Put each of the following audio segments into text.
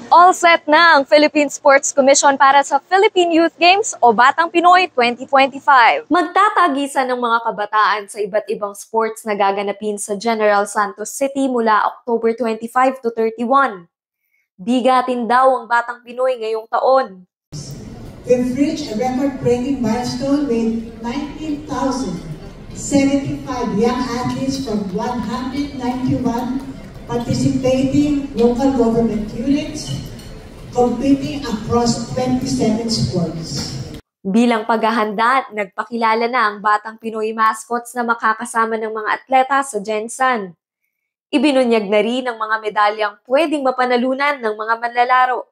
All set na ang Philippine Sports Commission para sa Philippine Youth Games o Batang Pinoy 2025. Magtatagisan ng mga kabataan sa iba't ibang sports na gaganapin sa General Santos City mula October 25 to 31. Bigatin daw ang Batang Pinoy ngayong taon. We've reached a record-breaking milestone with 19,075 young athletes from 191 participating local government units, competing across 27 sports. Bilang paghahanda, nagpakilala na ang Batang Pinoy mascots na makakasama ng mga atleta sa Gensan. Ibinunyag na rin ang mga medalyang pwedeng mapanalunan ng mga manlalaro.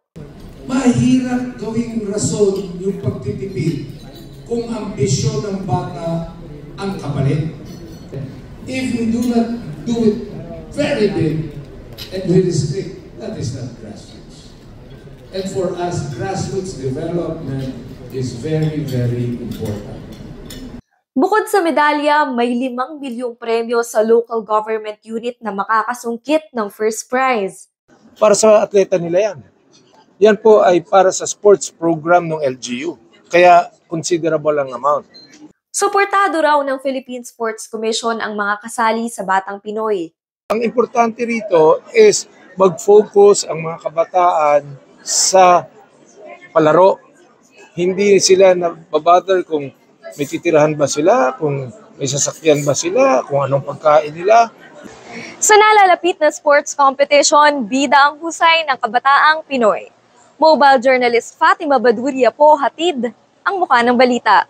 Mahirap gawing rason yung pagtitipid kung ang ambisyon ng bata ang kapalit. If we do not do it very big and very strict, that is not grassroots. And for us, grassroots development is very, very important. Bukod sa medalya, may 5 milyong premyo sa local government unit na makakasungkit ng first prize. Para sa atleta nila yan. Yan po ay para sa sports program ng LGU. Kaya considerable ang amount. Suportado raw ng Philippine Sports Commission ang mga kasali sa Batang Pinoy. Ang importante rito is mag-focus ang mga kabataan sa palaro. Hindi sila nababother kung may titirahan ba sila, kung may sasakyan ba sila, kung anong pagkain nila. Sa nalalapit na sports competition, bida ang husay ng kabataang Pinoy. Mobile journalist Fatima Baduria po hatid ang mukha ng balita.